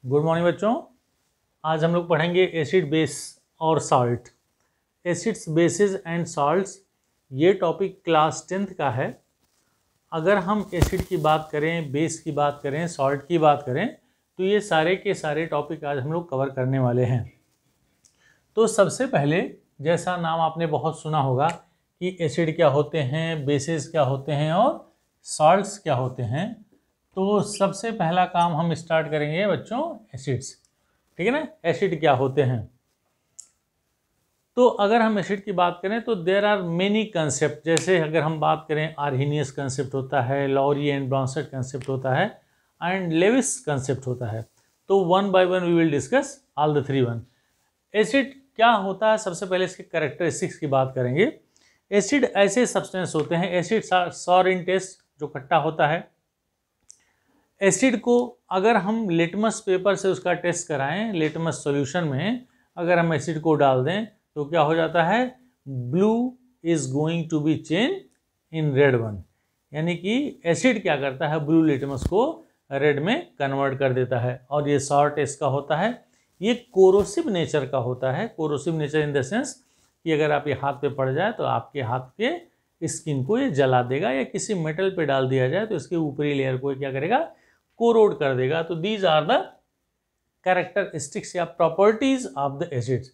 Good morning बच्चों। आज हम लोग पढ़ेंगे एसिड बेस और salt. Acids bases and salts, ये टॉपिक क्लास 10th का है। अगर हम एसिड की बात करें, बेस की बात करें, सॉल्ट की बात करें, तो ये सारे के सारे टॉपिक आज हम लोग कवर करने वाले हैं। तो सबसे पहले, जैसा नाम आपने बहुत सुना होगा कि एसिड क्या होते हैं, बेसिस क्या होते हैं और सॉल्ट्स क्या होते हैं, तो सबसे पहला काम हम स्टार्ट करेंगे बच्चों एसिड्स। ठीक है ना। एसिड क्या होते हैं, तो अगर हम एसिड की बात करें तो देयर आर मेनी कंसेप्ट। जैसे अगर हम बात करें, आर्हेनियस कंसेप्ट होता है, लॉरी एंड ब्रॉन्सेट कंसेप्ट होता है एंड लेविस कंसेप्ट होता है। तो one by one we will discuss all the three one. Acid क्या होता है, सबसे पहले इसके कैरेक्टरिस्टिक्स की बात करेंगे। एसिड ऐसे सब्सटेंस होते हैं, एसिड सॉर इन टेस्ट, जो खट्टा होता है। एसिड को अगर हम लिटमस पेपर से उसका टेस्ट कराएं, लिटमस सॉल्यूशन में अगर हम एसिड को डाल दें तो क्या हो जाता है, blue is going to be change in red one. यानी कि एसिड क्या करता है, ब्लू लिटमस को रेड में कन्वर्ट कर देता है। और ये सॉर टेस्ट का होता है, ये कोरोसिव नेचर का होता है। Corrosive nature in the sense कि अगर आप ये हाथ पे पड़ जाए तो आपके हाथ के स्किन को ये जला देगा, या किसी मेटल पे डाल दिया जाए तो इसके ऊपरी लेयर को क्या करेगा, कोरोड कर देगा। तो दीज आर द कैरेक्टरिस्टिक्स या प्रॉपर्टीज ऑफ द एसिड्स।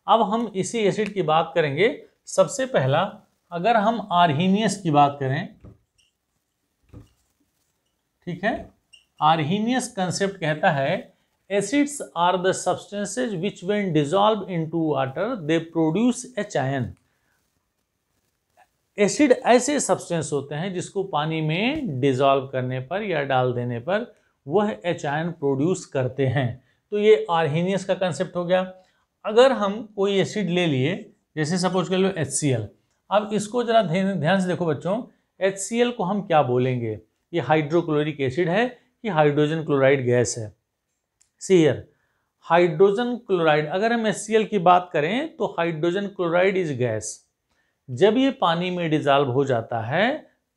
अब हम इसी एसिड की बात करेंगे। सबसे पहला, अगर हम आर्हेनियस की बात करें, ठीक है, आर्हेनियस कंसेप्ट कहता है acids are the substances which when dissolve into water they produce H ion. Acid ऐसे सब्सटेंस होते हैं जिसको पानी में डिसॉल्व करने पर या डाल देने पर वह एच आयन प्रोड्यूस करते हैं। तो ये आर्हेनियस का कंसेप्ट हो गया। अगर हम कोई एसिड ले लिए, जैसे सपोज कर लो HCl। अब इसको जरा ध्यान से देखो बच्चों, HCl को हम क्या बोलेंगे, ये हाइड्रोक्लोरिक एसिड है कि हाइड्रोजन क्लोराइड गैस है। सी हियर, हाइड्रोजन क्लोराइड, अगर हम HCl की बात करें तो हाइड्रोजन क्लोराइड इज गैस। जब ये पानी में डिसॉल्व हो जाता है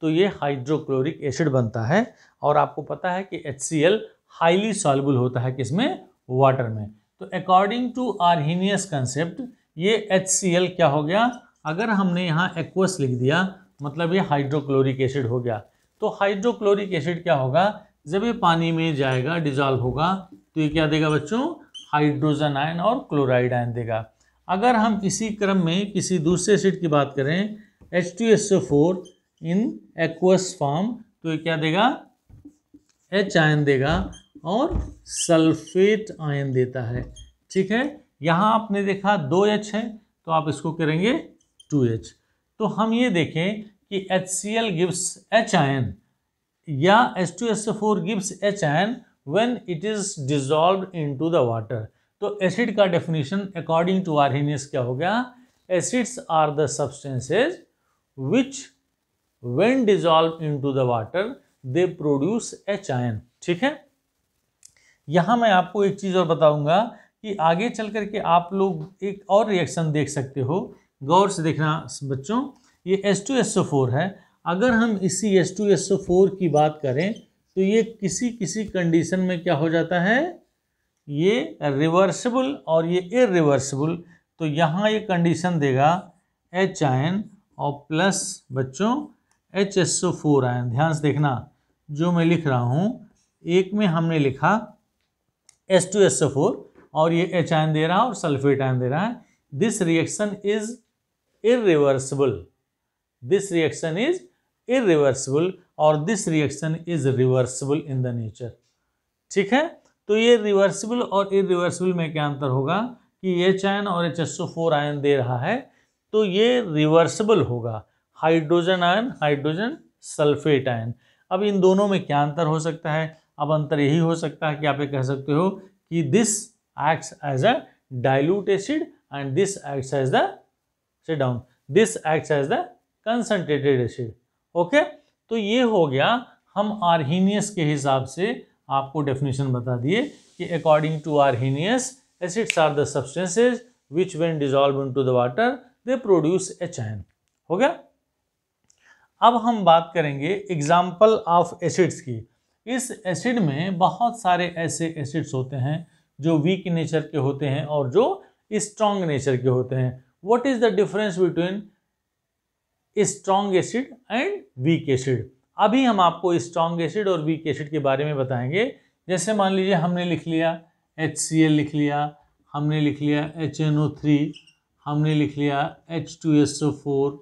तो ये हाइड्रोक्लोरिक एसिड बनता है। और आपको पता है कि HCl हाईली सॉल्युबल होता है किसमें, वाटर में। तो अकॉर्डिंग टू आर्हेनियस कंसेप्ट ये HCl क्या हो गया, अगर हमने यहाँ एक्वस लिख दिया मतलब ये हाइड्रोक्लोरिक एसिड हो गया। तो हाइड्रोक्लोरिक एसिड क्या होगा, जब ये पानी में जाएगा, डिसॉल्व होगा, तो ये क्या देगा बच्चों, हाइड्रोजन आयन और क्लोराइड आयन देगा। अगर हम इसी क्रम में किसी दूसरे एसिड की बात करें, H2SO4 इन एक्वस फॉर्म, तो ये क्या देगा, H आयन देगा और सल्फेट आयन देता है। ठीक है, यहाँ आपने देखा 2H है तो आप इसको करेंगे 2H। तो हम ये देखें कि HCl गिव्स H आयन या H2SO4 gives H ion when it is dissolved into the water. तो एसिड का डेफिनेशन अकॉर्डिंग टू आर्हेनियस क्या हो गया, acids are the substances which when dissolve into the water they produce H ion. ठीक है, यहाँ मैं आपको एक चीज़ और बताऊंगा कि आगे चल करके आप लोग एक और रिएक्शन देख सकते हो। गौर से देखना बच्चों, ये H2SO4 है। अगर हम इसी H2SO4 की बात करें तो ये किसी किसी कंडीशन में क्या हो जाता है, ये रिवर्सिबल और ये इरिवर्सिबल। तो यहाँ ये कंडीशन देगा H आयन और प्लस बच्चों HSO4 आयन। ध्यान से देखना, जो मैं लिख रहा हूँ, एक में हमने लिखा H2SO4 और ये H आयन दे रहा है और सल्फेट आयन दे रहा है। This reaction is irreversible, this reaction is irreversible और this reaction is reversible in the nature. ठीक है, तो ये रिवर्सिबल और इरिवर्सिबल में क्या अंतर होगा कि H आयन और HSO4 आयन दे रहा है तो ये रिवर्सिबल होगा, hydrogen ion, hydrogen sulphate ion. अब इन दोनों में क्या अंतर हो सकता है, अब अंतर यही हो सकता है कि आप ये कह सकते हो कि this acts as a dilute acid and this acts as the, sit down, this acts as the concentrated acid. Okay, तो ये हो गया, हम आर्हेनियस के हिसाब से आपको डेफिनेशन बता दिए कि according to Arrhenius acids are the substances which when dissolve into the water they produce H ion. हो गया। अब हम बात करेंगे एग्जाम्पल ऑफ एसिड्स की। इस एसिड में बहुत सारे ऐसे एसिड्स होते हैं जो वीक नेचर के होते हैं और जो स्ट्रॉन्ग नेचर के होते हैं। What is the difference between strong acid and weak acid? अभी हम आपको स्ट्रॉन्ग एसिड और वीक एसिड के बारे में बताएंगे। जैसे मान लीजिए हमने लिख लिया HCl लिख लिया, हमने लिख लिया HNO3, हमने लिख लिया H2SO4,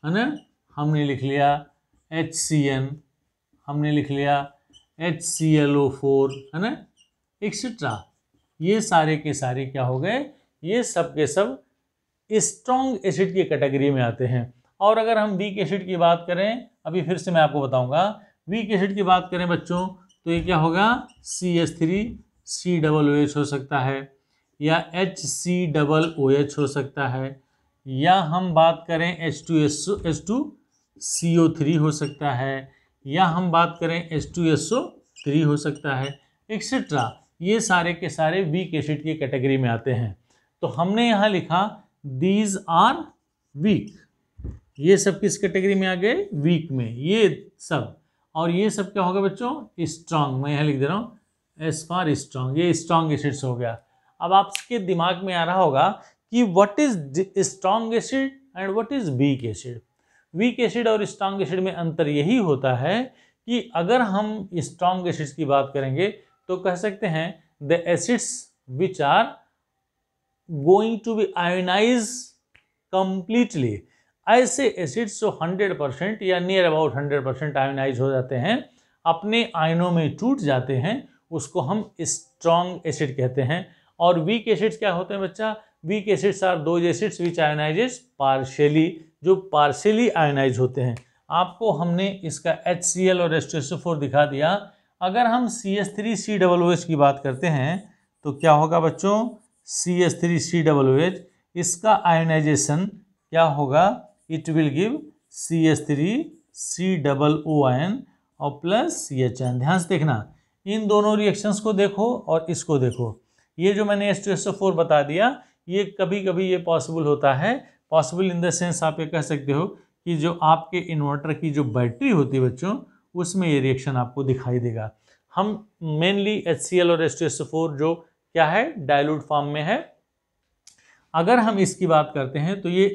है ना, हमने लिख लिया HCN, हमने लिख लिया HClO4, है ना, एक्सेट्रा। ये सारे के सारे क्या हो गए? ये सब के सब स्ट्रॉन्ग एसिड की कैटेगरी में आते हैं। और अगर हम वीक एसिड की बात करें, अभी फिर से मैं आपको बताऊंगा, वीक एसिड की बात करें बच्चों तो ये क्या होगा? CH3COOH हो सकता है, या HCOOH हो सकता है, या हम बात करें H2CO3 हो सकता है, या हम बात करें H2SO3 हो सकता है, एक्सेट्रा। ये सारे के सारे वीक एसिड की कैटेगरी में आते हैं। तो हमने यहाँ लिखा दीज आर वीक, ये सब किस कैटेगरी में आ गए? वीक में, ये सब। और ये सब क्या होगा बच्चों? स्ट्रॉन्ग। मैं यहाँ लिख दे रहा हूँ एस फॉर स्ट्रॉन्ग, ये स्ट्रॉन्ग एसिड्स हो गया। अब आपके दिमाग में आ रहा होगा कि what is strong acid and what is weak acid. Weak acid और स्ट्रॉन्ग एसिड में अंतर यही होता है कि अगर हम स्ट्रॉन्ग एसिड्स की बात करेंगे तो कह सकते हैं the acids which are going to be ionize completely. ऐसे एसिड्स जो 100% या नियर अबाउट 100% आयोनाइज हो जाते हैं, अपने आयनों में टूट जाते हैं, उसको हम स्ट्रॉन्ग एसिड कहते हैं। और वीक एसिड्स क्या होते हैं बच्चा? Weak acids are those acids which ionises partially, जो पार्शियली आयोनाइज होते हैं। आपको हमने इसका HCl और H2SO4 दिखा दिया। अगर हम CH3COOH की बात करते हैं तो क्या होगा बच्चों? CH3COOH, इसका आयोनाइजेशन क्या होगा? इट विल गिव CH3COO और प्लस CHN। ध्यान से देखना, इन दोनों रिएक्शंस को देखो और इसको देखो। ये जो मैंने H2SO4 बता दिया, ये कभी कभी ये पॉसिबल होता है। पॉसिबल इन द सेंस आप ये कह सकते हो कि जो आपके इन्वर्टर की जो बैटरी होती है बच्चों, उसमें ये रिएक्शन आपको दिखाई देगा। हम मेनली HCl और H2SO4 जो क्या है? डाइल्यूट फॉर्म में है। अगर हम इसकी बात करते हैं तो ये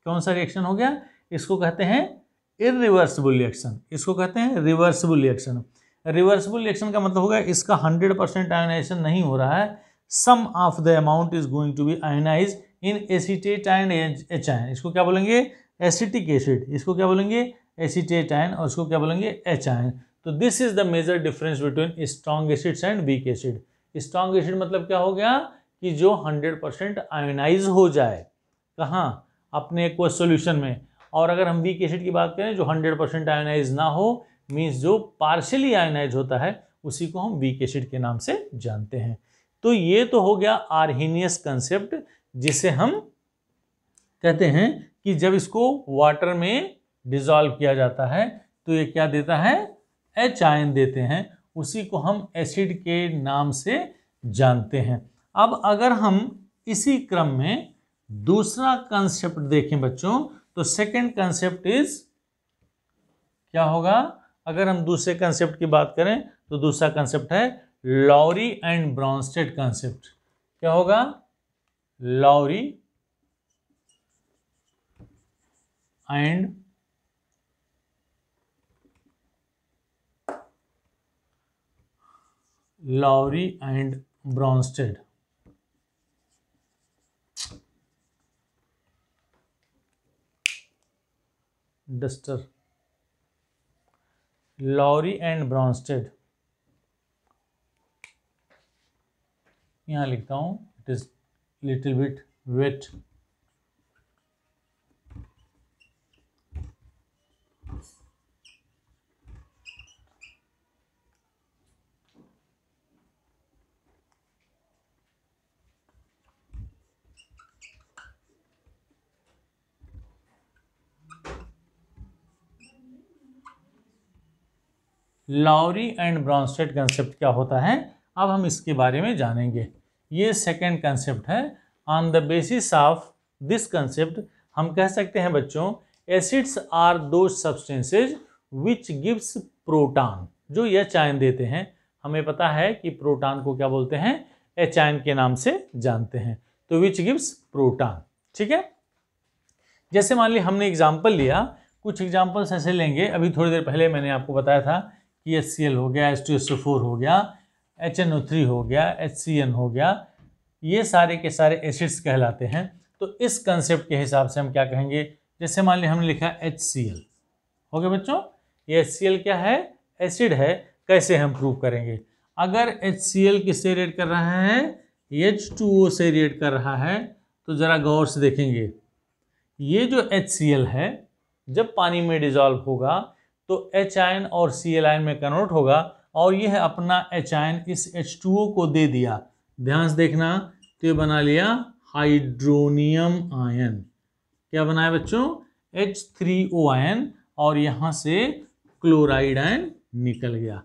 कौन सा रिएक्शन हो गया? इसको कहते हैं इरिवर्सिबल रिएक्शन। इसको कहते हैं रिवर्सिबल रिएक्शन। रिवर्सिबल रिएक्शन का मतलब होगा इसका 100% आयोनाइजेशन नहीं हो रहा है, some of the amount is going to be ionise in acetate and H ion. इसको क्या बोलेंगे? Acetic acid. इसको क्या बोलेंगे? Acetate ion. और इसको क्या बोलेंगे? एचाइन। तो this is the major difference between strong acids and weak acid. Strong acid मतलब क्या हो गया? कि जो 100% आयोनाइज हो जाए, कहाँ? अपने एक्वस सॉल्यूशन में। और अगर हम वीक एसिड की बात करें जो 100% आयोनाइज ना हो, मीन्स जो पार्शियली आयोनाइज होता है, उसी को हम वीक एसिड के नाम से जानते हैं। तो ये तो हो गया आर्हेनियस कंसेप्ट, जिसे हम कहते हैं कि जब इसको वाटर में डिसॉल्व किया जाता है तो ये क्या देता है? H आयन देते हैं। उसी को हम एसिड के नाम से जानते हैं। अब अगर हम इसी क्रम में दूसरा कंसेप्ट देखें बच्चों, तो सेकंड कंसेप्ट इज क्या होगा? अगर हम दूसरे कंसेप्ट की बात करें तो दूसरा कंसेप्ट है लॉरी एंड ब्रॉन्स्टेड कंसेप्ट। क्या होगा? Lowry and Bronsted. Duster, Lowry and Bronsted. यहाँ लिखता हूँ, it is little bit wet. Lowry and Bronsted concept क्या होता है, अब हम इसके बारे में जानेंगे। ये सेकंड कंसेप्ट है। On the basis of this concept हम कह सकते हैं बच्चों, एसिड्स आर दो सब्सटेंसेज विच गिव्स प्रोटॉन। जो एच आयन देते हैं। हमें पता है कि प्रोटॉन को क्या बोलते हैं, एच आयन के नाम से जानते हैं। तो विच गिव्स प्रोटॉन। ठीक है, जैसे मान ली हमने एग्जाम्पल लिया, कुछ एग्जाम्पल्स ऐसे लेंगे। अभी थोड़ी देर पहले मैंने आपको बताया था कि HCl हो गया, H2SO4 हो गया, HNO3 हो गया, HCN हो गया, ये सारे के सारे एसिड्स कहलाते हैं। तो इस कंसेप्ट के हिसाब से हम क्या कहेंगे, जैसे मान ली हमने लिखा HCl हो गया बच्चों, ये HCl क्या है, एसिड है। कैसे हम प्रूव करेंगे, अगर HCl किससे रिएक्ट कर रहा है, H2O से रिएक्ट कर रहा है, तो जरा गौर से देखेंगे, ये जो HCl है जब पानी में डिजॉल्व होगा तो H आयन और Cl आयन में कन्वर्ट होगा, और यह अपना H आयन इस H2O को दे दिया। ध्यान से देखना, तो ये बना लिया हाइड्रोनियम आयन। क्या बनाया बच्चों, H3O आयन, और यहां से क्लोराइड आयन निकल गया।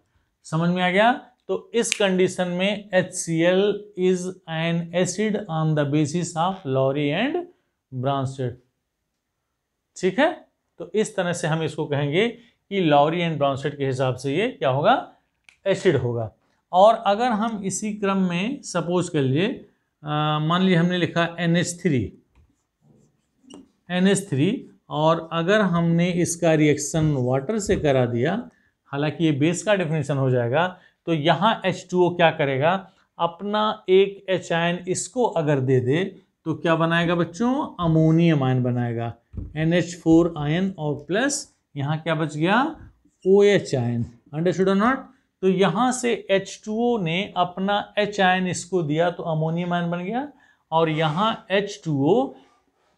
समझ में आ गया। तो इस कंडीशन में HCl is an acid on the basis of Lowry and Bronsted. ठीक है, तो इस तरह से हम इसको कहेंगे कि लॉरी एंड ब्रांस्टेड के हिसाब से ये क्या होगा, एसिड होगा। और अगर हम इसी क्रम में सपोज कर लिए, मान लीजिए हमने लिखा NH3, और अगर हमने इसका रिएक्शन वाटर से करा दिया, हालांकि ये बेस का डेफिनेशन हो जाएगा, तो यहाँ H2O क्या करेगा, अपना एक H आयन इसको अगर दे दे तो क्या बनाएगा बच्चों, अमोनियम आयन बनाएगा, NH4 आयन, और प्लस यहाँ क्या बच गया, OH आयन। अंडरस्टूड और नॉट। तो यहाँ से H2O ने अपना H आयन इसको दिया तो अमोनियम आयन बन गया, और यहाँ H2O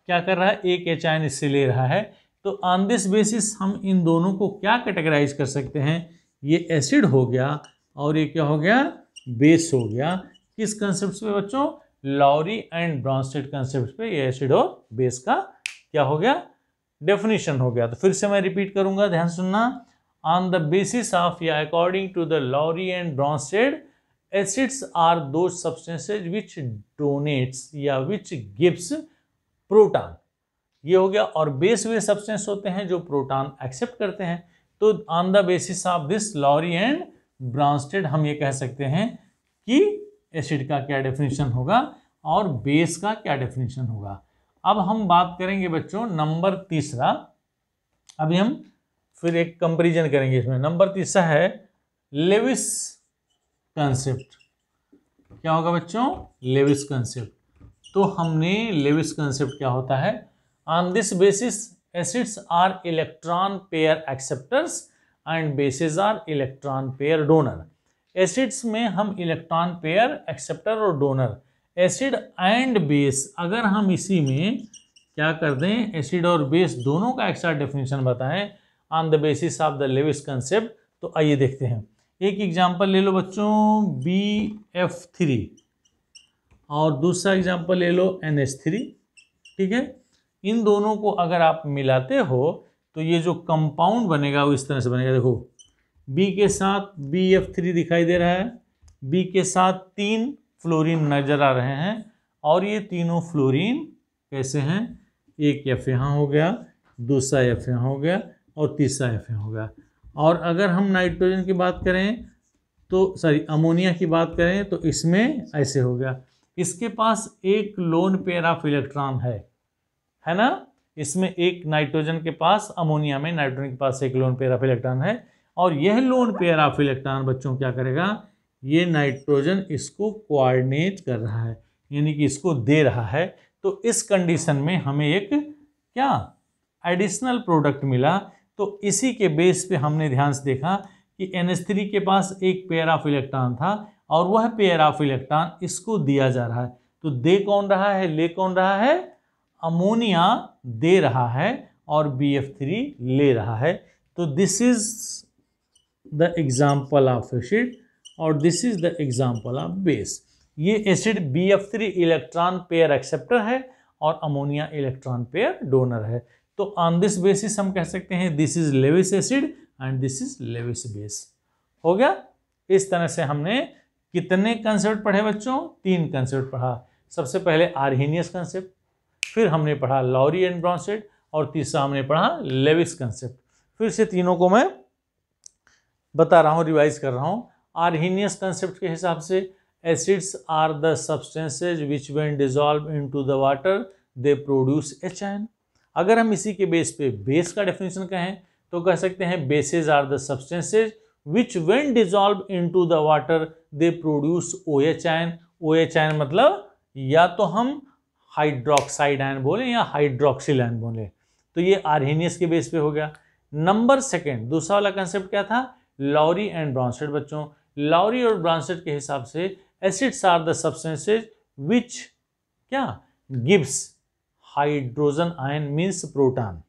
क्या कर रहा है, एक H आयन इससे ले रहा है। तो ऑन दिस बेसिस हम इन दोनों को क्या कैटेगराइज कर सकते हैं, ये एसिड हो गया और ये क्या हो गया, बेस हो गया। किस कंसेप्ट पे बच्चों, लॉरी एंड ब्रांस्टेड कंसेप्ट पे ये एसिड और बेस का क्या हो गया, डेफिनेशन हो गया। तो फिर से मैं रिपीट करूंगा, ध्यान सुनना। ऑन द बेसिस ऑफ या according to the Lowry and Bronsted, acids are those substances which donates या विच गिव्स प्रोटॉन, ये हो गया। और बेस वे सब्सटेंस होते हैं जो प्रोटॉन एक्सेप्ट करते हैं। तो on the basis of this Lowry and Bronsted हम ये कह सकते हैं कि एसिड का क्या डेफिनेशन होगा और बेस का क्या डेफिनेशन होगा। अब हम बात करेंगे बच्चों नंबर तीसरा। अभी हम फिर एक कंपैरिजन करेंगे इसमें। नंबर तीसरा है लेविस कंसेप्ट। क्या होगा बच्चों, लेविस कंसेप्ट। तो हमने लेविस कंसेप्ट क्या होता है, on this basis acids are electron pair acceptors and bases are electron pair donor. Acids में हम इलेक्ट्रॉन पेयर एक्सेप्टर और डोनर, एसिड एंड बेस, अगर हम इसी में क्या कर दें, एसिड और बेस दोनों का एक साथ डेफिनेशन बताएं on the basis of the Lewis concept. तो आइए देखते हैं। एक एग्जांपल ले लो बच्चों BF3, और दूसरा एग्जांपल ले लो NH3। ठीक है, इन दोनों को अगर आप मिलाते हो तो ये जो कंपाउंड बनेगा वो इस तरह से बनेगा। देखो B के साथ BF3 दिखाई दे रहा है, B के साथ 3 फ्लोरीन नजर आ रहे हैं, और ये तीनों फ्लोरीन कैसे हैं, एक F यहाँ हो गया, दूसरा F यहाँ हो गया, और तीसरा F यहाँ हो गया। और अगर हम नाइट्रोजन की बात करें तो अमोनिया की बात करें तो इसमें ऐसे हो गया। इसके पास एक लोन पेयर ऑफ इलेक्ट्रॉन है ना, इसमें एक नाइट्रोजन के पास, अमोनिया में नाइट्रोजन के पास एक लोन पेयर ऑफ इलेक्ट्रॉन है, और यह लोन पेयर ऑफ इलेक्ट्रॉन बच्चों क्या करेगा, ये नाइट्रोजन इसको कोऑर्डिनेट कर रहा है, यानी कि इसको दे रहा है। तो इस कंडीशन में हमें एक क्या एडिशनल प्रोडक्ट मिला। तो इसी के बेस पे हमने ध्यान से देखा कि NH3 के पास एक पेयर ऑफ इलेक्ट्रॉन था, और वह पेयर ऑफ इलेक्ट्रॉन इसको दिया जा रहा है। तो दे कौन रहा है, ले कौन रहा है, अमोनिया दे रहा है और BF3 ले रहा है। तो this is the example of acid और this is the example of base. ये acid BF3 electron pair acceptor है और अमोनिया इलेक्ट्रॉन पेयर डोनर है। तो ऑन दिस बेसिस हम कह सकते हैं this is Lewis acid and this is Lewis base. हो गया। इस तरह से हमने कितने कंसेप्ट पढ़े बच्चों, 3 कंसेप्ट पढ़ा। सबसे पहले आर्हेनियस कंसेप्ट, फिर हमने पढ़ा लॉरी एंड ब्रॉन्स्टेड, और तीसरा हमने पढ़ा लेविस कंसेप्ट। फिर से तीनों को मैं बता रहा हूँ, रिवाइज कर रहा हूँ। आर्हीनियस कंसेप्ट के हिसाब से acids are the substances which when dissolve into the water they produce HN। अगर हम इसी के बेस पे बेस का डेफिनेशन कहें तो कह सकते हैं bases are the substances which when dissolve into the water they produce OH ion. OH ion मतलब या तो हम हाइड्रोक्साइड आयन बोले या हाइड्रोक्सिल आयन बोले। तो ये आर्हीनियस के बेस पे हो गया। नंबर सेकेंड, दूसरा वाला कंसेप्ट क्या था? Lowry and Bronsted. बच्चों, लॉरी और ब्रॉन्स्टेड के हिसाब से acids are the substances which क्या gives hydrogen ion means proton.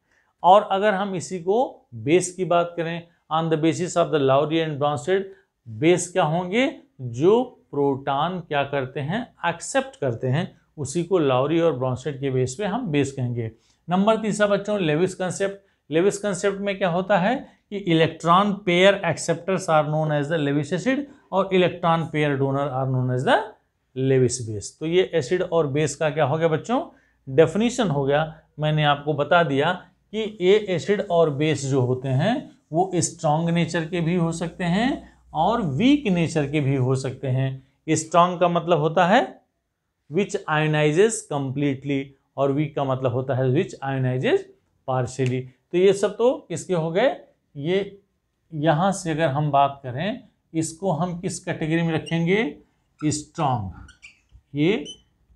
और अगर हम इसी को बेस की बात करें, on the basis of the Lowry and Bronsted, base क्या होंगे? जो प्रोटॉन क्या करते हैं? एक्सेप्ट करते हैं, उसी को लॉरी और ब्रॉन्स्टेड के बेस पे हम बेस कहेंगे। नंबर तीसरा बच्चों, लेविस कंसेप्ट। लेविस कंसेप्ट में क्या होता है कि electron pair acceptors are known as the Lewis acid और electron pair donor are known as the Lewis base. तो ये एसिड और बेस का क्या हो गया बच्चों? डेफिनेशन हो गया। मैंने आपको बता दिया कि ये एसिड और बेस जो होते हैं वो स्ट्रॉन्ग नेचर के भी हो सकते हैं और वीक नेचर के भी हो सकते हैं। स्ट्रॉन्ग का मतलब होता है विच आयोनाइजेस कंप्लीटली और वीक का मतलब होता है विच आयोनाइजेस पार्शियली। तो ये सब तो किसके हो गए? ये यहाँ से अगर हम बात करें, इसको हम किस कैटेगरी में रखेंगे? स्ट्रॉन्ग।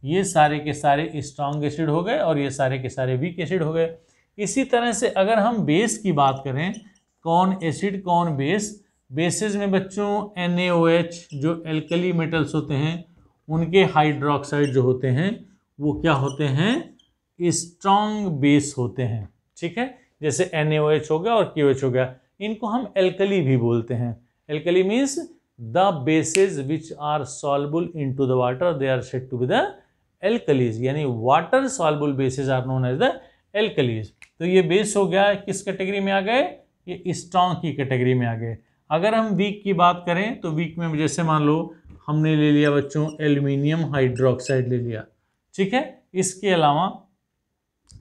ये सारे के सारे स्ट्रॉन्ग एसिड हो गए और ये सारे के सारे वीक एसिड हो गए। इसी तरह से अगर हम बेस की बात करें, कौन एसिड कौन बेस? बेसिस में बच्चों NaOH जो एल्कली मेटल्स होते हैं उनके हाइड्रोक्साइड जो होते हैं वो क्या होते हैं? स्ट्रॉन्ग बेस होते हैं। ठीक है, जैसे NaOH हो गया और KOH हो गया, इनको हम एल्कली भी बोलते हैं। Alkali means the bases which are soluble into the water they are said to be the alkalis, यानी water soluble bases are known as the alkalis. तो ये बेस हो गया, किस कैटेगरी में आ गए? ये स्ट्रॉन्ग की कैटेगरी में आ गए। अगर हम वीक की बात करें तो वीक में जैसे मान लो हमने ले लिया बच्चों एल्यूमिनियम हाइड्रोक्साइड ले लिया, ठीक है। इसके अलावा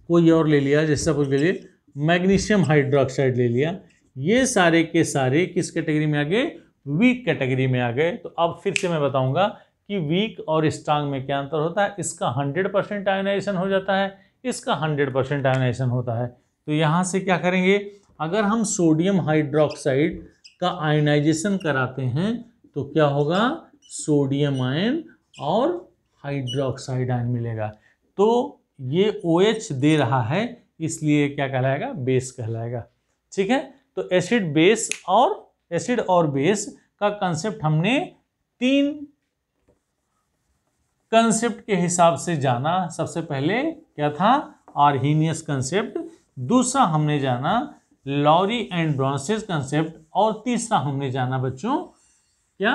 कोई और ले लिया, जैसे सपोज ले लिए मैग्नीशियम हाइड्रोक्साइड ले लिया। ये सारे के सारे किस कैटेगरी में आ गए? वीक कैटेगरी में आ गए। तो अब फिर से मैं बताऊंगा कि वीक और स्ट्रॉन्ग में क्या अंतर होता है। इसका 100% आयोनाइजेशन हो जाता है, इसका 100% आयोनाइजेशन होता है। तो यहाँ से क्या करेंगे, अगर हम सोडियम हाइड्रोक्साइड का आयोनाइजेशन कराते हैं तो क्या होगा? सोडियम आयन और हाइड्रोक्साइड आयन मिलेगा। तो ये OH दे रहा है, इसलिए क्या कहलाएगा? बेस कहलाएगा। ठीक है, तो एसिड बेस और एसिड और बेस का कंसेप्ट हमने 3 कंसेप्ट के हिसाब से जाना। सबसे पहले क्या था? Arrhenius concept. दूसरा हमने जाना लॉरी एंड ब्रॉन्स्टेड कंसेप्ट और तीसरा हमने जाना बच्चों क्या?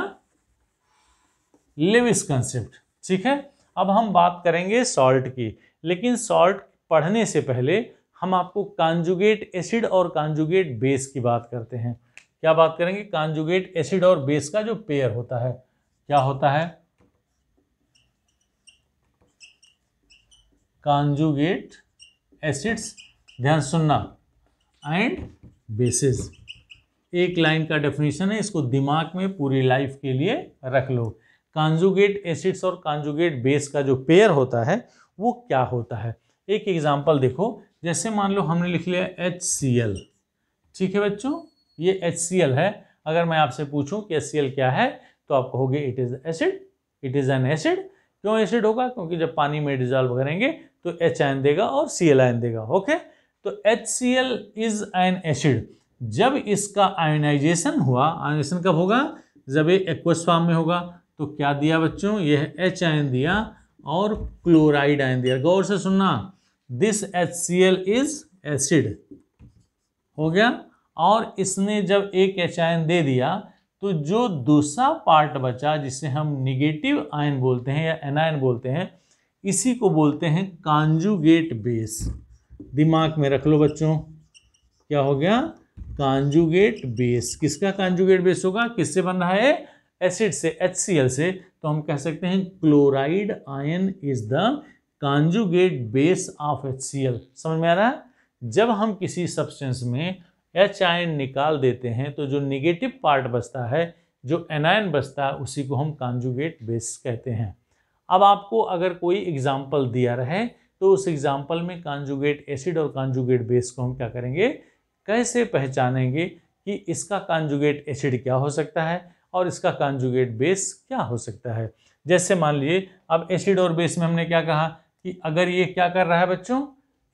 Lewis concept. ठीक है, अब हम बात करेंगे सॉल्ट की, लेकिन सॉल्ट पढ़ने से पहले हम आपको कॉन्जुगेट एसिड और कॉन्जुगेट बेस की बात करते हैं। क्या बात करेंगे? कॉन्जुगेट एसिड और बेस का जो पेयर होता है, क्या होता है? कॉन्जुगेट एसिड्स, ध्यान सुनना, एंड बेसिस। एक लाइन का डेफिनेशन है, इसको दिमाग में पूरी लाइफ के लिए रख लो। कॉन्जुगेट एसिड्स और कॉन्जुगेट बेस का जो पेयर होता है वो क्या होता है। एक एग्जांपल देखो, जैसे मान लो हमने लिख लिया HCl। ठीक है बच्चों, ये HCl है। अगर मैं आपसे पूछूं कि HCl क्या है तो आप कहोगे it is acid, it is an acid. क्यों एसिड होगा? क्योंकि जब पानी में डिजॉल्व करेंगे तो H आयन देगा और Cl आयन देगा। ओके, तो HCl इज एन एसिड। जब इसका आयोनाइजेशन हुआ, आयोनाइजेशन कब होगा? जब ये एक्वस फॉर्म में होगा। तो क्या दिया बच्चों? यह H आयन दिया और क्लोराइड आयन दिया। गौर से सुनना, दिस HCl इज एसिड हो गया। और इसने जब एक H आयन दे दिया तो जो दूसरा पार्ट बचा, जिसे हम निगेटिव आयन बोलते हैं या एनायन बोलते हैं, इसी को बोलते हैं कॉन्जुगेट बेस। दिमाग में रख लो बच्चों, क्या हो गया? Conjugate base. किसका कॉन्जुगेट बेस होगा? किससे बन रहा है? एसिड से, HCl से। तो हम कह सकते हैं chloride ion is the conjugate base of HCl। समझ में आ रहा है? जब हम किसी सब्सटेंस में एच आयन निकाल देते हैं तो जो निगेटिव पार्ट बचता है, जो एनायन बचता है, उसी को हम कॉन्जुगेट बेस कहते हैं। अब आपको अगर कोई एग्जाम्पल दिया रहे तो उस एग्जाम्पल में कॉन्जुगेट एसिड और कॉन्जुगेट बेस को हम क्या करेंगे, कैसे पहचानेंगे कि इसका कॉन्जुगेट एसिड क्या हो सकता है और इसका कॉन्जुगेट बेस क्या हो सकता है। जैसे मान लीजिए अब एसिड और बेस में हमने क्या कहा कि अगर ये क्या कर रहा है बच्चों,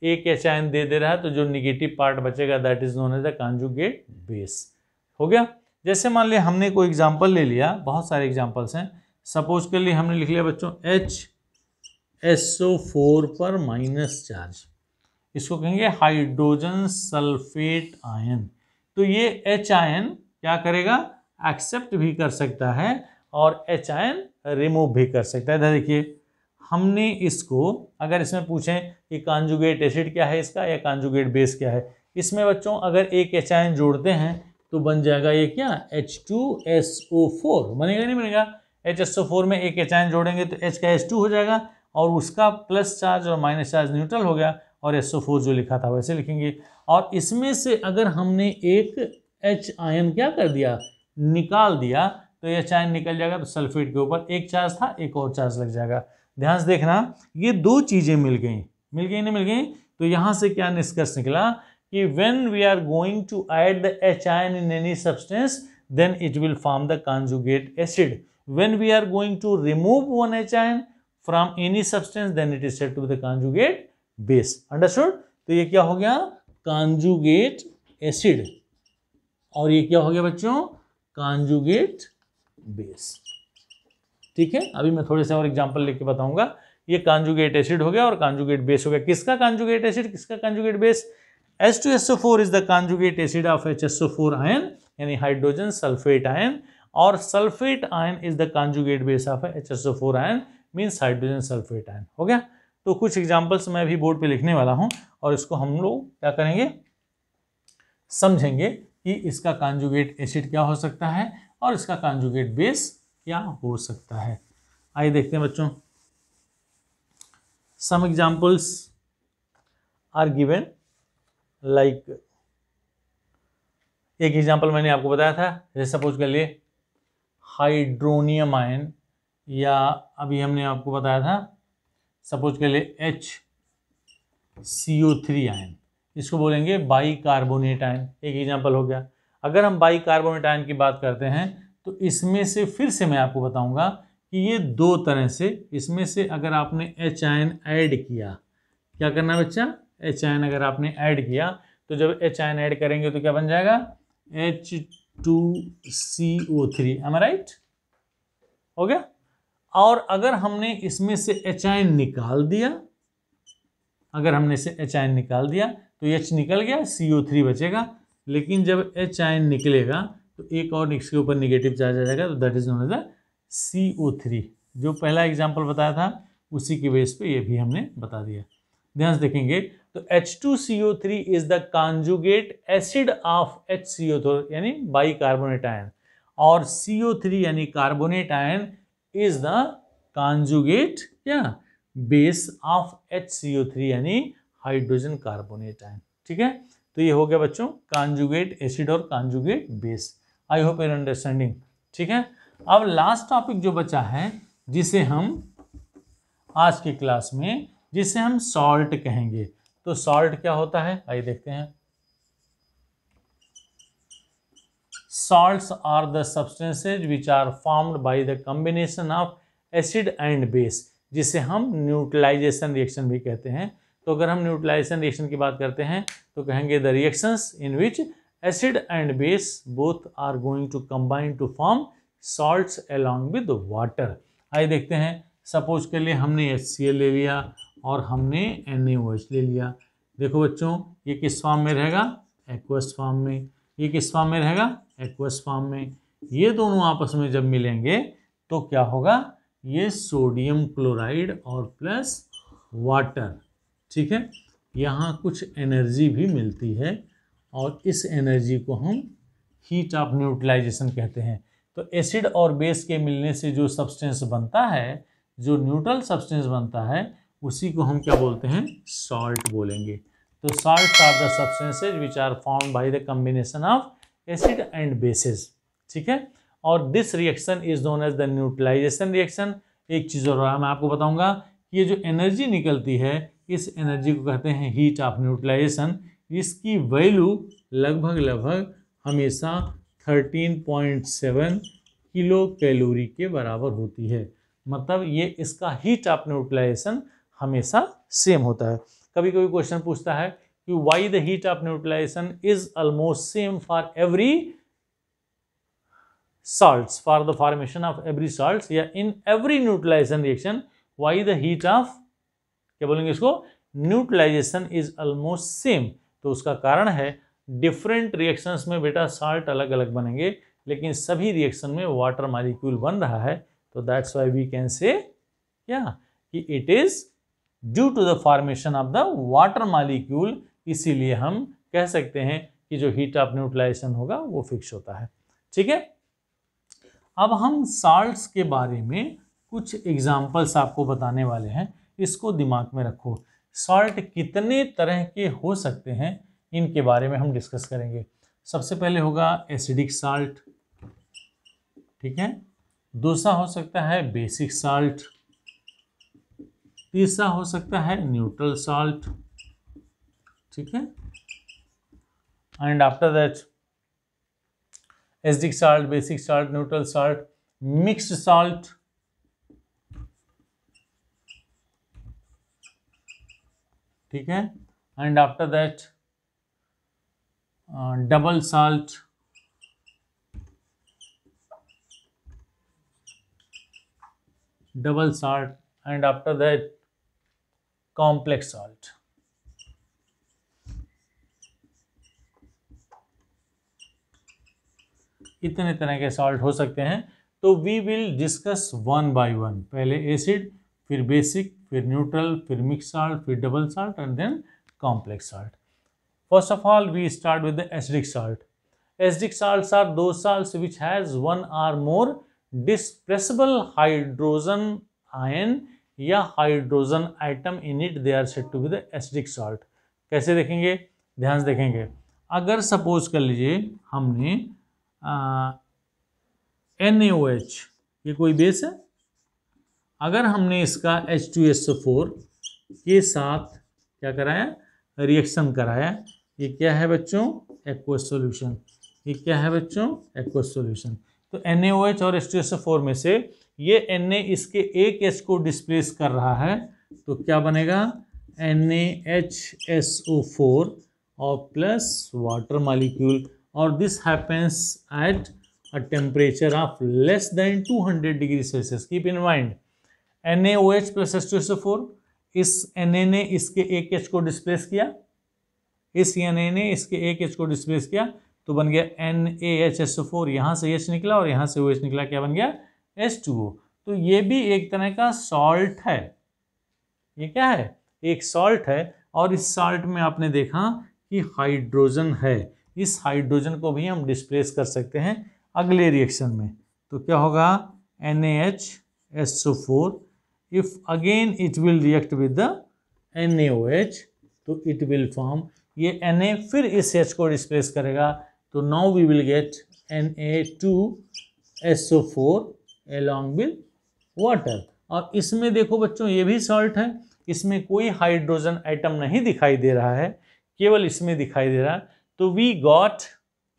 एक एच आयन दे दे रहा है तो जो निगेटिव पार्ट बचेगा that is known as the conjugate base. हो गया। जैसे मान लिया हमने कोई एग्जाम्पल ले लिया, बहुत सारे एग्जाम्पल्स हैं। सपोज के लिए हमने लिख लिया बच्चों HSO4 पर माइनस चार्ज, इसको कहेंगे हाइड्रोजन सल्फेट आयन। तो ये एच आयन क्या करेगा, एक्सेप्ट भी कर सकता है और एच आयन रिमूव भी कर सकता है। देखिए हमने इसको अगर इसमें पूछें कि कॉन्जुगेट एसिड क्या है इसका या कॉन्जुगेट बेस क्या है, इसमें बच्चों अगर एक एच आयन जोड़ते हैं तो बन जाएगा ये क्या, H2SO4 बनेगा नहीं बनेगा। HSO4 में एक एच आयन जोड़ेंगे तो H का H2 हो जाएगा और उसका प्लस चार्ज और माइनस चार्ज न्यूट्रल हो गया और SO4 जो लिखा था वैसे लिखेंगे। और इसमें से अगर हमने एक H आयन क्या कर दिया, निकाल दिया, तो एच आयन निकल जाएगा तो सल्फेट के ऊपर एक चार्ज था, एक और चार्ज लग जाएगा। ध्यान से देखना, ये दो चीजें मिल गई नहीं मिल गई। तो यहां से क्या निष्कर्ष निकला कि when we are going to add the H ion in any substance then it will form the conjugate acid. When we are going to remove one H ion from any substance then it is said to be the conjugate base. Understood? तो ये क्या हो गया, conjugate acid, और ये क्या हो गया बच्चों, conjugate base। ठीक है, अभी मैं थोड़े से और एग्जांपल लेके बताऊंगा। ये कॉन्जुगेट एसिड हो गया और कॉन्जुगेट बेस हो गया। किसका कॉन्जुगेट एसिड, किसका conjugate base. H2SO4 is the conjugate acid of HSO4 ion यानी हाइड्रोजन सल्फेट आयन, और sulphate ion is the conjugate base of HSO4 ion means hydrogen sulphate ion. हो गया। तो कुछ एग्जांपल्स मैं अभी बोर्ड पे लिखने वाला हूं और इसको हम लोग क्या करेंगे, समझेंगे कि इसका कॉन्जुगेट एसिड क्या हो सकता है और इसका कॉन्जुगेट बेस क्या हो सकता है। आइए देखते हैं बच्चों, some examples are given like एक एग्जांपल मैंने आपको बताया था, जैसे सपोज कर लिए हाइड्रोनियम आयन, या अभी हमने आपको बताया था सपोज कर लिए HCO3 आयन, इसको बोलेंगे बाई कार्बोनेट आयन। एक एग्जांपल हो गया। अगर हम बाई कार्बोनेट आयन की बात करते हैं तो इसमें से फिर से मैं आपको बताऊंगा कि ये दो तरह से, इसमें से अगर आपने H आयन ऐड किया, क्या करना है बच्चा, H आयन अगर आपने ऐड किया तो जब H आयन ऐड करेंगे तो क्या बन जाएगा, H2CO3। am I right? हो गया। और अगर हमने इसमें से H आयन निकाल दिया, अगर हमने से H आयन निकाल दिया तो H निकल गया, CO3 बचेगा। लेकिन जब H आयन निकलेगा तो एक और इसके ऊपर निगेटिव चार्ज आ जाएगा, तो that is known as the CO3। जो पहला एग्जांपल बताया था उसी की बेस पे ये भी हमने बता दिया। ध्यान से देखेंगे तो H2CO3 is the conjugate acid of HCO4 यानी बाई कार्बोनेट आयन, और CO3 यानी carbonate ion is the conjugate क्या, बेस ऑफ HCO3 यानी हाइड्रोजन कार्बोनेट आयन। ठीक है, तो ये हो गया बच्चों कॉन्जुगेट एसिड और conjugate base. I hope your understanding. ठीक है, अब लास्ट टॉपिक जो बचा है जिसे हम आज की क्लास में, जिसे हम सॉल्ट कहेंगे। तो सॉल्ट क्या होता है, आइए देखते हैं। Salts are the substances which are formed by the combination of acid and base, जिसे हम न्यूट्रलाइजेशन रिएक्शन भी कहते हैं। तो अगर हम न्यूट्रलाइजेशन रिएक्शन की बात करते हैं तो कहेंगे the reactions in which acid and base both are going to combine to form salts along with water. आइए देखते हैं। सपोज के लिए हमने HCl ले लिया और हमने NaOH ले लिया। देखो बच्चों, ये किस फॉर्म में रहेगा, एक्वस फॉर्म में। ये किस फॉर्म में रहेगा, एक्वस फॉर्म में। ये दोनों आपस में जब मिलेंगे तो क्या होगा, ये सोडियम क्लोराइड और प्लस वाटर। ठीक है, यहाँ कुछ एनर्जी भी मिलती है और इस एनर्जी को हम हीट ऑफ न्यूट्रलाइजेशन कहते हैं। तो एसिड और बेस के मिलने से जो सब्सटेंस बनता है, जो न्यूट्रल सब्सटेंस बनता है, उसी को हम क्या बोलते हैं, सॉल्ट बोलेंगे। तो salts are the substances which are formed by the combination of acid and bases, ठीक है। और this reaction is known as the neutralization reaction। एक चीज़ और मैं आपको बताऊंगा, ये जो एनर्जी निकलती है इस एनर्जी को कहते हैं हीट ऑफ न्यूट्रलाइजेशन। इसकी वैल्यू लगभग हमेशा 13.7 किलो कैलोरी के बराबर होती है। मतलब ये इसका हीट ऑफ न्यूट्रलाइजेशन हमेशा सेम होता है। कभी कभी क्वेश्चन पूछता है कि why the heat of neutralization is almost same for every salts, for the formation of every salts या in every neutralization reaction why the heat of, क्या बोलेंगे इसको, न्यूट्रलाइजेशन इज ऑलमोस्ट सेम। तो उसका कारण है डिफरेंट रिएक्शंस में बेटा साल्ट अलग अलग बनेंगे, लेकिन सभी रिएक्शन में वाटर मॉलिक्यूल बन रहा है। तो दैट्स व्हाई वी कैन से क्या कि it is due to the formation of the water molecule. इसीलिए हम कह सकते हैं कि जो हीट ऑफ न्यूट्रलाइजेशन होगा वो फिक्स होता है, ठीक है। अब हम साल्ट्स के बारे में कुछ एग्जाम्पल्स आपको बताने वाले हैं, इसको दिमाग में रखो। साल्ट कितने तरह के हो सकते हैं इनके बारे में हम डिस्कस करेंगे। सबसे पहले होगा एसिडिक साल्ट, ठीक है। दूसरा हो सकता है बेसिक साल्ट, तीसरा हो सकता है न्यूट्रल साल्ट, ठीक है। And after that acidic salt, basic salt, neutral salt, mixed salt, ठीक है। And after that double salt, and after that complex salt. इतने तरह के साल्ट हो सकते हैं। तो we will discuss one by one. पहले एसिड, फिर बेसिक, फिर न्यूट्रल, फिर मिक्स साल्ट, फिर double salt and then complex salt. First of all we start with the acidic salt. Acidic salts are those salts which has one or more dispersible hydrogen ion या hydrogen item in it, they are said to be the acidic salt. कैसे देखेंगे, ध्यान से देखेंगे। अगर suppose कर लीजिए हमने NaOH, ये कोई बेस है, अगर हमने इसका H2SO4 के साथ क्या कराया, रिएक्शन कराया, ये क्या है बच्चों, एक्वस सॉल्यूशन। ये क्या है बच्चों, एक्वस सॉल्यूशन। तो NaOH और H2SO4 में से ये Na इसके एक H को डिस्प्लेस कर रहा है, तो क्या बनेगा, NaHSO4 और प्लस वाटर मॉलिक्यूल। और this happens at a temperature of less than 200 degree Celsius. Keep in mind NaOH plus H2SO4, इस Na ने इसके एक H को डिस्प्लेस किया, इस Na ने इसके एक H को डिस्प्लेस किया, तो बन गया NaHSO4, यहाँ से H निकला और यहाँ से OH निकला, क्या बन गया, H2O। तो ये भी एक तरह का सॉल्ट है। ये क्या है, एक सॉल्ट है। और इस सॉल्ट में आपने देखा कि हाइड्रोजन है, इस हाइड्रोजन को भी हम डिस्प्लेस कर सकते हैं अगले रिएक्शन में। तो क्या होगा, NaHSO4, if again it will react with the NaOH, तो इट विल फॉर्म, ये Na फिर इस H को डिस्प्लेस करेगा, तो now we will get Na2SO4 along with water. और इसमें देखो बच्चों, ये भी सॉल्ट है, इसमें कोई हाइड्रोजन आइटम नहीं दिखाई दे रहा है, केवल इसमें दिखाई दे रहा है। तो वी गॉट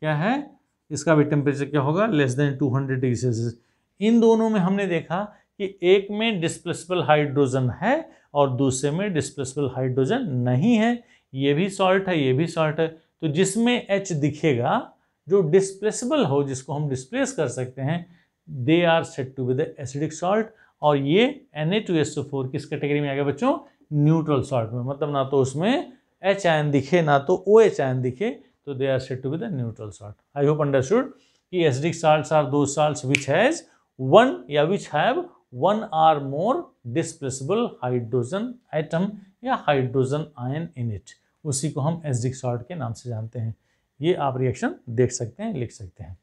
क्या है, इसका भी टेम्परेचर क्या होगा, लेस देन 200 डिग्री सेल्सियस। इन दोनों में हमने देखा कि एक में डिस्प्लेसेबल हाइड्रोजन है और दूसरे में डिस्प्लेसेबल हाइड्रोजन नहीं है। ये भी सॉल्ट है, ये भी सॉल्ट है। तो जिसमें H दिखेगा, जो डिस्प्लेसेबल हो, जिसको हम डिस्प्लेस कर सकते हैं, they are said to be the acidic salt. और ये Na2SO4 किस कैटेगरी में आ गया बच्चों, न्यूट्रल सॉल्ट में। मतलब ना तो उसमें H आयन दिखे ना तो OH आयन दिखे, तो they are said to be the neutral salt. I hope understood कि acidic salts are those salts which has one या which have one or more displaceable hydrogen item या hydrogen ion in it. उसी को हम acidic salt के नाम से जानते हैं। ये आप रिएक्शन देख सकते हैं, लिख सकते हैं।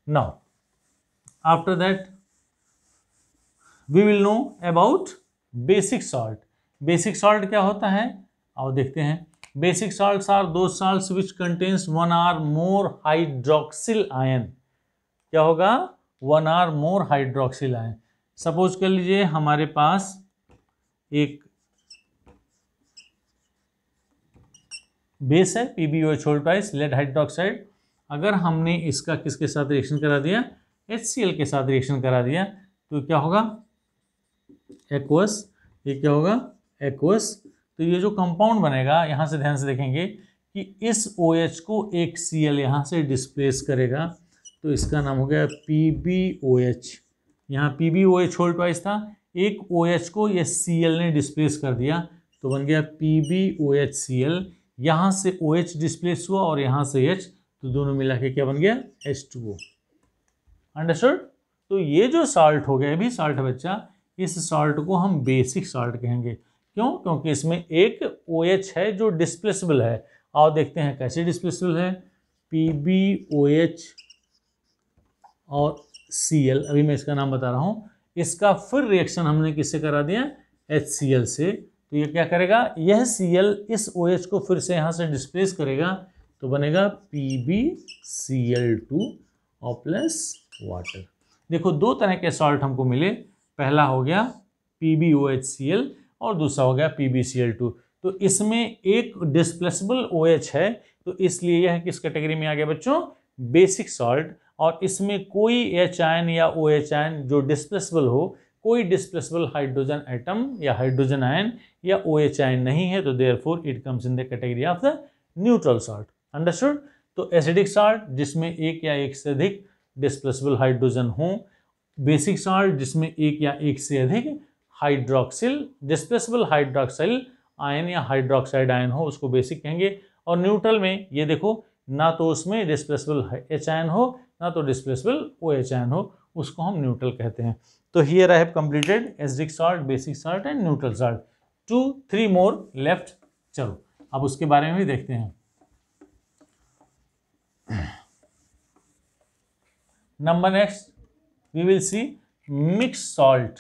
Now after that we will know about basic salt. Basic salt क्या होता है, आओ देखते हैं। Basic salts are those salts which contains one or more hydroxyl ion. क्या होगा? one or more hydroxyl ion. Suppose कर लीजिए हमारे पास एक बेस है PbOH whole twice lead hydroxide. अगर हमने इसका किसके साथ रिएक्शन करा दिया? HCl के साथ रिएक्शन करा दिया तो क्या होगा? एक्वस। ये क्या होगा? एक्वस। तो ये जो कंपाउंड बनेगा, यहाँ से ध्यान से देखेंगे कि इस OH को एक Cl यहाँ से डिस्प्लेस करेगा, तो इसका नाम हो गया PbOH। यहाँ PbOH होल ट्वाइस था, एक OH को ये Cl ने डिस्प्लेस कर दिया तो बन गया PbOHCl। यहाँ से OH डिस्प्लेस हुआ और यहाँ से H, तो दोनों मिला के क्या बन गया? H2O। अंडरस्टूड? तो ये जो साल्ट हो गया, ये भी साल्ट है बच्चा, इस साल्ट को हम बेसिक साल्ट कहेंगे। क्यों? क्योंकि इसमें एक OH है जो डिस्प्लेसेबल है। आओ देखते हैं कैसे डिस्प्लेसेबल है। PbOH और Cl, अभी मैं इसका नाम बता रहा हूँ। इसका फिर रिएक्शन हमने किससे करा दिया? HCl से। तो ये क्या करेगा? यह Cl इस OH को फिर से यहाँ से डिस्प्लेस करेगा तो बनेगा PbCl2 और प्लस वाटर। देखो दो तरह के सॉल्ट हमको मिले, पहला हो गया PbOHCl और दूसरा हो गया PbCl2। तो इसमें एक डिस्प्लेसेबल OH है, तो इसलिए यह किस कैटेगरी में आ गया बच्चों? Basic salt. और इसमें कोई H आयन या OH आयन जो डिस्प्लेसेबल हो, कोई डिस्प्लेसेबल हाइड्रोजन एटम या हाइड्रोजन आयन या OH आयन नहीं है, तो therefore it comes in the category of the neutral salt. Understood? तो एसिडिक सॉल्ट जिसमें एक या एक से अधिक डिस्प्लेसेबल हाइड्रोजन हो, बेसिक सॉल्ट जिसमें एक या एक से अधिक हाइड्रोक्सिल डिस्प्लेसेबल हाइड्रोक्साइल आयन या हाइड्रोक्साइड आयन हो, उसको बेसिक कहेंगे। और न्यूट्रल में ये देखो, ना तो उसमें डिस्प्लेसेबल H आयन हो, ना तो डिस्प्लेसेबल OH आयन हो, उसको हम न्यूट्रल कहते हैं। तो here I have completed acidic salt, basic salt and neutral salt. 2-3 more left. चलो अब उसके बारे में भी देखते हैं। Number next we will see mix salt.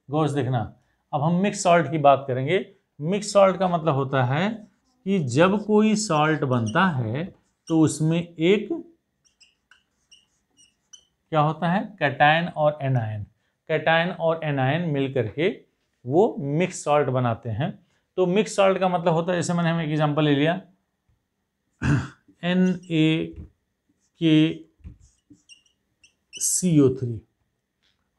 गौर से देखना, अब हम मिक्स सॉल्ट की बात करेंगे। मिक्स सॉल्ट का मतलब होता है कि जब कोई सॉल्ट बनता है तो उसमें एक क्या होता है? कैटायन और एनायन। कैटायन और एनायन मिल करके वो मिक्स सॉल्ट बनाते हैं। तो मिक्स सॉल्ट का मतलब होता है, जैसे मैंने हम एक एग्जांपल ले लिया NaKCO3,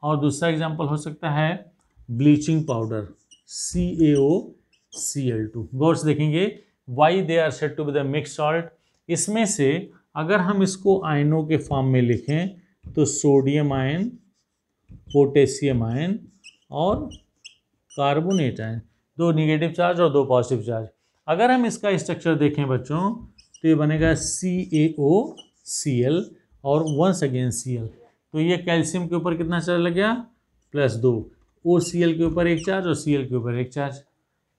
और दूसरा एग्जांपल हो सकता है ब्लीचिंग पाउडर CaOCl2। गौर से देखेंगे why they are said to be the mix salt. इसमें से अगर हम इसको आयनों के फॉर्म में लिखें तो सोडियम आयन, पोटेशियम आयन और कार्बोनेट आयन, दो निगेटिव चार्ज और दो पॉजिटिव चार्ज। अगर हम इसका स्ट्रक्चर देखें बच्चों तो ये बनेगा CaOCl और वंस अगेन Cl। तो ये कैल्शियम के ऊपर कितना चार्ज लग गया? +2। OCl के ऊपर एक चार्ज और Cl के ऊपर एक चार्ज।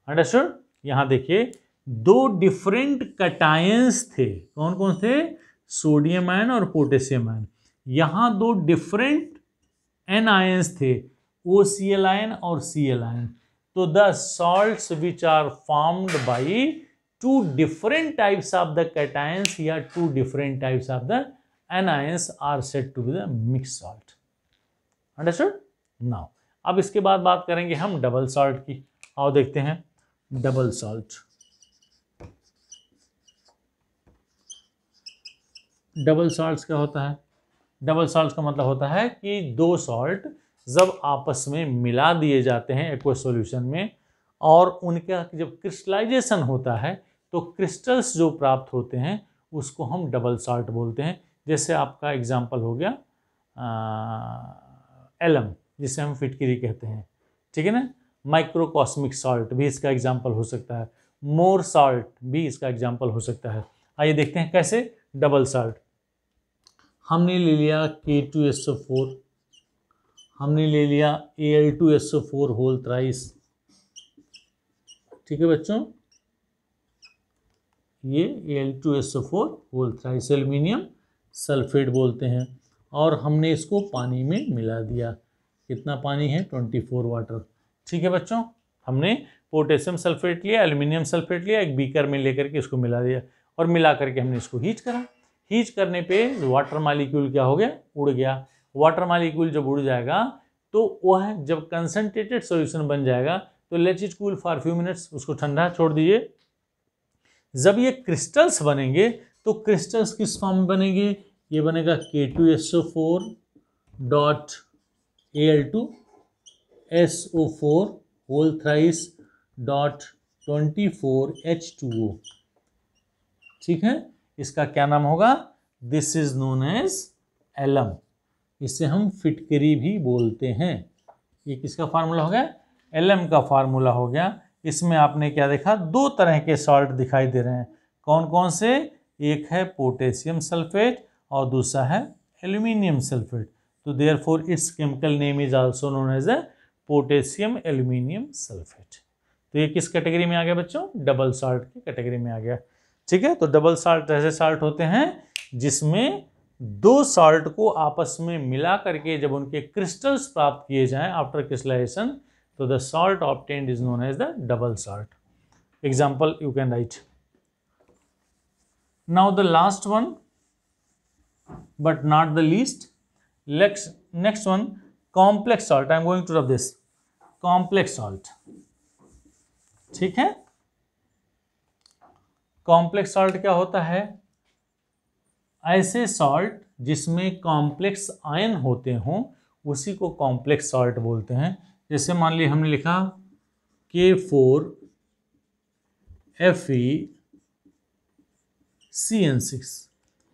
अंडरस्टूड? यहाँ देखिए दो डिफरेंट कैटायंस थे। कौन कौन थे? सोडियम आयन और पोटेशियम आयन। यहाँ दो डिफरेंट एनायंस थे, OCl आयन और Cl आयन। तो the salts which are formed by two different types of the cations या two different types of the anions are said to be the mixed salt. Understood? Now, अब इसके बाद बात करेंगे हम double salt की। आओ देखते हैं डबल सॉल्ट। डबल सॉल्ट क्या होता है? डबल सॉल्ट का मतलब होता है कि दो सॉल्ट जब आपस में मिला दिए जाते हैं एक्वस सॉल्यूशन में, और उनका जब क्रिस्टलाइजेशन होता है तो क्रिस्टल्स जो प्राप्त होते हैं उसको हम डबल सॉल्ट बोलते हैं। जैसे आपका एग्जांपल हो गया एलम, जिसे हम फिटकिरी कहते हैं, ठीक है ना। माइक्रोकॉस्मिक सॉल्ट भी इसका एग्जांपल हो सकता है, मोर सॉल्ट भी इसका एग्जांपल हो सकता है। आइए देखते हैं कैसे डबल सॉल्ट। हमने ले लिया K2SO4, हमने ले लिया Al2SO4 होल थ्राइस, ठीक है बच्चों, ये Al2SO4 whole thrice aluminium sulphate बोलते हैं, और हमने इसको पानी में मिला दिया। कितना पानी है? 24 वाटर, ठीक है बच्चों। हमने पोटेशियम सल्फेट लिया, एल्यूमिनियम सल्फेट लिया, एक बीकर में लेकर के इसको मिला दिया और मिला करके हमने इसको हीट करा। हीट करने पे वाटर मॉलिक्यूल क्या हो गया, उड़ गया। वाटर मॉलिक्यूल जब उड़ जाएगा तो वह जब कंसंट्रेटेड सॉल्यूशन बन जाएगा तो let it cool for few minutes, उसको ठंडा छोड़ दीजिए। जब ये क्रिस्टल्स बनेंगे तो क्रिस्टल्स किस फॉर्म में बनेंगे, ये बनेगा K2SO4 dot Al2 SO4 whole thrice dot 24H2O। ठीक है, इसका क्या नाम होगा, this is known as alum. इसे हम फिटकरी भी बोलते हैं। ये किसका फार्मूला हो गया, एलम का फार्मूला हो गया। इसमें आपने क्या देखा, दो तरह के सॉल्ट दिखाई दे रहे हैं। कौन कौन से, एक है पोटेशियम सल्फेट और दूसरा है एल्यूमिनियम सल्फेट। तो therefore its chemical name is also known as a potassium aluminium sulphate. तो ये किस कैटेगरी में आ गया बच्चों, डबल साल्ट की कैटेगरी में आ गया। ठीक है, तो डबल साल्ट ऐसे साल्ट होते हैं जिसमें दो साल्ट को आपस में मिला करके जब उनके क्रिस्टल्स प्राप्त किए जाएं आफ्टर क्रिस्टलाइजेशन, तो the salt obtained is known as the double salt. Example you can write. Now the last one, but not the least, next one, complex salt. I am going to rub this. Complex salt. ठीक है, complex salt क्या होता है, ऐसे salt जिसमें complex ion होते हों उसी को कॉम्प्लेक्स सॉल्ट बोलते हैं। जैसे मान लीजिए हमने लिखा K4FeCN6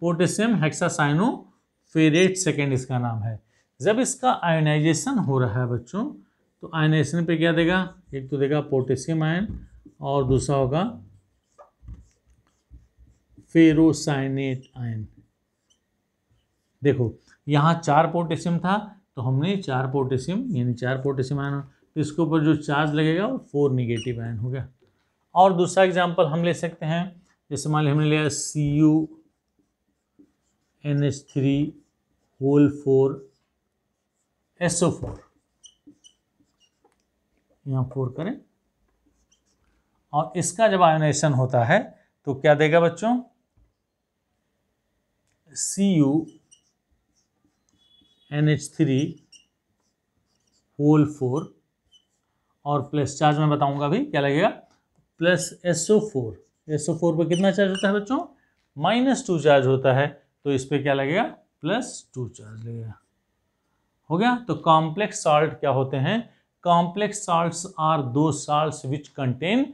पोटेशियम हेक्सासाइनोफेरेट सेकेंड इसका नाम है। जब इसका आयोनाइजेशन हो रहा है बच्चों, तो आयोनाइजेशन पे क्या देगा, एक तो देगा पोटेशियम आयन और दूसरा होगा फेरोसाइनेट आयन। देखो यहाँ 4 पोटेशियम था तो हमने 4 पोटेशियम यानी 4 पोटेशियम आयन, तो इसके ऊपर जो चार्ज लगेगा वो 4 निगेटिव आयन हो गया। और दूसरा एग्जांपल हम ले सकते हैं, जैसे मान लीजिए हमने लिया CuNH3 होल 4 SO4, यहाँ 4 करें और इसका जब आयोनाइजेशन होता है तो क्या देगा बच्चों, CuNH3 होल 4 और प्लस चार्ज मैं बताऊंगा अभी क्या लगेगा, प्लस SO4। SO4 पर कितना चार्ज होता है बच्चों, -2 चार्ज होता है, तो इस पर क्या लगेगा, +2 चार्ज लगेगा। हो गया। तो कॉम्प्लेक्स सॉल्ट क्या होते हैं, complex salts are two salts which contain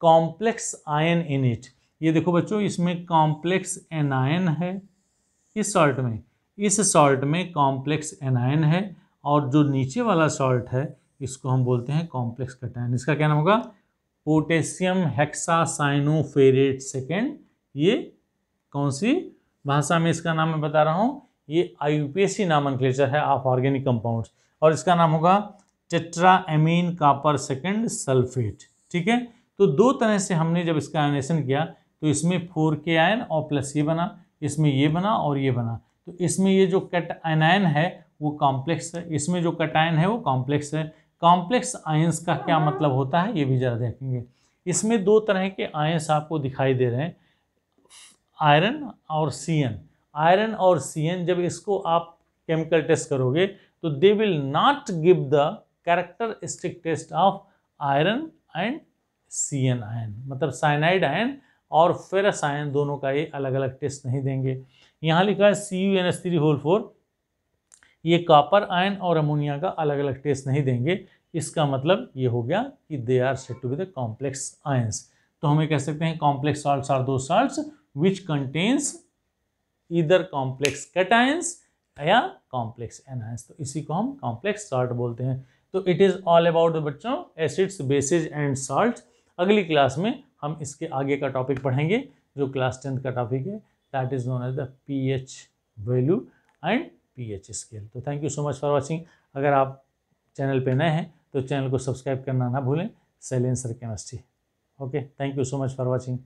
complex ion in it. ये देखो बच्चों, इसमें कॉम्प्लेक्स एनायन है इस सॉल्ट में, इस सॉल्ट में कॉम्प्लेक्स एनायन है, और जो नीचे वाला सॉल्ट है इसको हम बोलते हैं कॉम्प्लेक्स कैटायन। इसका क्या नाम होगा, पोटेशियम हेक्सासाइनोफेरेट सेकेंड। ये कौन सी भाषा में इसका नाम मैं बता रहा हूँ, ये IUPAC नॉमेनक्लेचर है ऑफ ऑर्गेनिक कंपाउंड्स, और इसका नाम होगा टेट्राएमीन कॉपर सेकेंड सल्फेट। ठीक है, तो दो तरह से हमने जब इसका आयनेशन किया तो इसमें 4K आयन और प्लस ये बना, इसमें ये बना और ये बना। तो इसमें ये जो कैटायन है वो कॉम्प्लेक्स है, इसमें जो कैटायन है वो कॉम्प्लेक्स है। कॉम्प्लेक्स आयंस का क्या मतलब होता है ये भी जरा देखेंगे। इसमें दो तरह के आयंस आपको दिखाई दे रहे हैं, आयरन और CN। आयरन और CN जब इसको आप केमिकल टेस्ट करोगे तो they will not give the characteristic test of iron and CN ion, मतलब साइनाइड आयन और फेरस आयन दोनों का ये अलग अलग टेस्ट नहीं देंगे। यहाँ लिखा है CuNH3 होल 4, ये कॉपर आयन और अमोनिया का अलग अलग टेस्ट नहीं देंगे। इसका मतलब ये हो गया कि they are said to be the complex ions. तो हमें कह सकते हैं complex salts are two salts which contains either complex cations या कॉम्प्लेक्स एनायंस, तो इसी को हम कॉम्प्लेक्स सॉल्ट बोलते हैं। तो इट इज़ ऑल अबाउट बच्चों एसिड्स, बेसिस एंड सॉल्ट। अगली क्लास में हम इसके आगे का टॉपिक पढ़ेंगे जो क्लास 10th का टॉपिक है, that is known as the pH value and pH scale. तो thank you so much for watching. अगर आप चैनल पे नए हैं तो चैनल को सब्सक्राइब करना ना भूलें, Shailendra sir chemistry. Okay, thank you so much for watching.